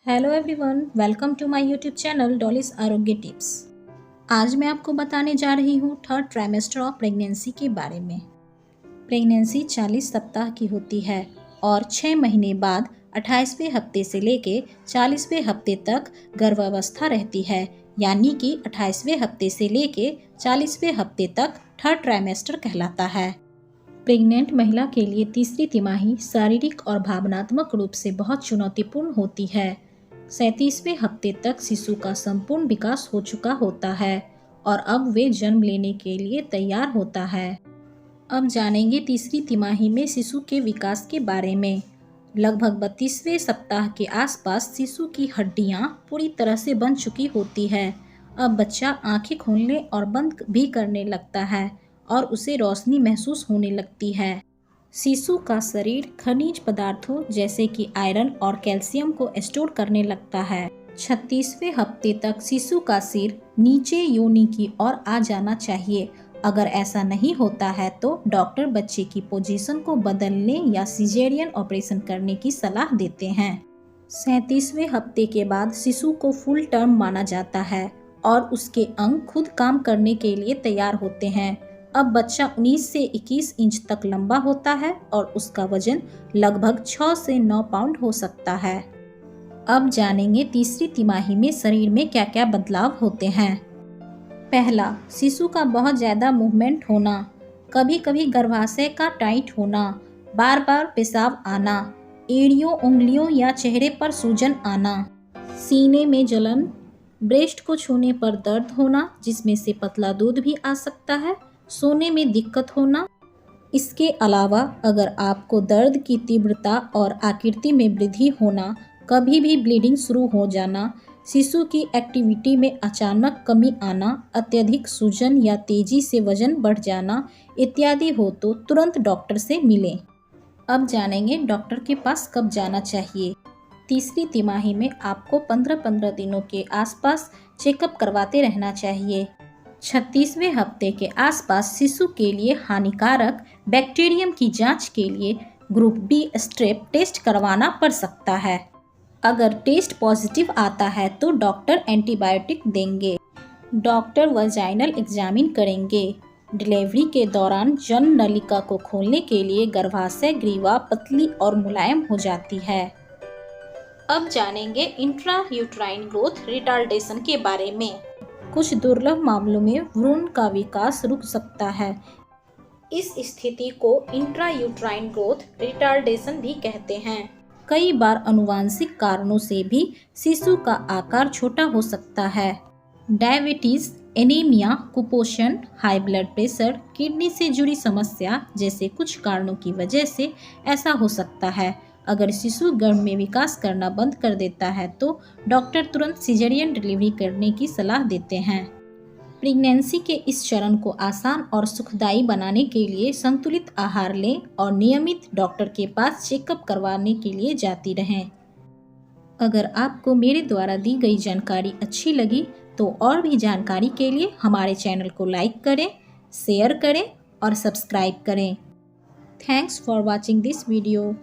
Hello everyone, welcome to my YouTube channel Dolly's Arogya tips. आज मैं आपको बताने जा रही हूँ थर्ड ट्राइमेस्टर ऑफ प्रेगनेंसी के बारे में। प्रेगनेंसी 40 सप्ताह की होती है और 6 महीने बाद 28वें हफ्ते से लेके 40वें हफ्ते तक गर्भावस्था रहती है, यानी कि 28वें हफ्ते से लेके 40वें हफ्ते तक थर्ड ट्राइमेस्टर कहलाता है। प्रेग्नेंट महिला के लिए तीसरी तिमाही शारीरिक और भावनात्मक रूप से बहुत चुनौतीपूर्ण होती है। 37वें हफ्ते तक शिशु का संपूर्ण विकास हो चुका होता है और अब वे जन्म लेने के लिए तैयार होता है। अब जानेंगे तीसरी तिमाही में शिशु के विकास के बारे में। लगभग 32वें सप्ताह के आसपास शिशु की हड्डियां पूरी तरह से बन चुकी होती है। अब बच्चा आंखें खोलने और बंद भी करने लगता है और उसे रोशनी महसूस होने लगती है। शिशु का शरीर खनिज पदार्थों जैसे कि आयरन और कैल्शियम को स्टोर करने लगता है। 36वें हफ्ते तक शिशु का सिर नीचे योनि की ओर आ जाना चाहिए। अगर ऐसा नहीं होता है तो डॉक्टर बच्चे की पोजीशन को बदलने या सिजेरियन ऑपरेशन करने की सलाह देते हैं। 37वें हफ्ते के बाद शिशु को फुल टर्म माना जाता है और उसके अंग खुद काम करने के लिए तैयार होते हैं। अब बच्चा 19 से 21 इंच तक लंबा होता है और उसका वजन लगभग 6 से 9 पाउंड हो सकता है। अब जानेंगे तीसरी तिमाही में शरीर में क्या क्या बदलाव होते हैं। पहला, शिशु का बहुत ज़्यादा मूवमेंट होना, कभी कभी गर्भाशय का टाइट होना, बार बार पेशाब आना, एड़ियों, उंगलियों या चेहरे पर सूजन आना, सीने में जलन, ब्रेस्ट को छूने पर दर्द होना जिसमें से पतला दूध भी आ सकता है, सोने में दिक्कत होना। इसके अलावा अगर आपको दर्द की तीव्रता और आकृति में वृद्धि होना, कभी भी ब्लीडिंग शुरू हो जाना, शिशु की एक्टिविटी में अचानक कमी आना, अत्यधिक सूजन या तेजी से वजन बढ़ जाना इत्यादि हो तो तुरंत डॉक्टर से मिलें। अब जानेंगे डॉक्टर के पास कब जाना चाहिए। तीसरी तिमाही में आपको 15-15 दिनों के आसपास चेकअप करवाते रहना चाहिए। 36वें हफ्ते के आसपास शिशु के लिए हानिकारक बैक्टीरियम की जांच के लिए ग्रुप बी स्ट्रेप टेस्ट करवाना पड़ सकता है। अगर टेस्ट पॉजिटिव आता है तो डॉक्टर एंटीबायोटिक देंगे। डॉक्टर वजाइनल एग्जामिन करेंगे। डिलीवरी के दौरान जन नलिका को खोलने के लिए गर्भाशय ग्रीवा पतली और मुलायम हो जाती है। अब जानेंगे इंट्रा यूट्राइन ग्रोथ रिटार्डेशन के बारे में। कुछ दुर्लभ मामलों में भ्रूण का विकास रुक सकता है। इस स्थिति को इंट्रा यूट्राइन ग्रोथ रिटार्डेशन भी कहते हैं। कई बार आनुवंशिक कारणों से भी शिशु का आकार छोटा हो सकता है। डायबिटीज, एनीमिया, कुपोषण, हाई ब्लड प्रेशर, किडनी से जुड़ी समस्या जैसे कुछ कारणों की वजह से ऐसा हो सकता है। अगर शिशु गर्भ में विकास करना बंद कर देता है तो डॉक्टर तुरंत सिजेरियन डिलीवरी करने की सलाह देते हैं। प्रेगनेंसी के इस चरण को आसान और सुखदायी बनाने के लिए संतुलित आहार लें और नियमित डॉक्टर के पास चेकअप करवाने के लिए जाती रहें। अगर आपको मेरे द्वारा दी गई जानकारी अच्छी लगी तो और भी जानकारी के लिए हमारे चैनल को लाइक करें, शेयर करें और सब्सक्राइब करें। Thanks for watching this video.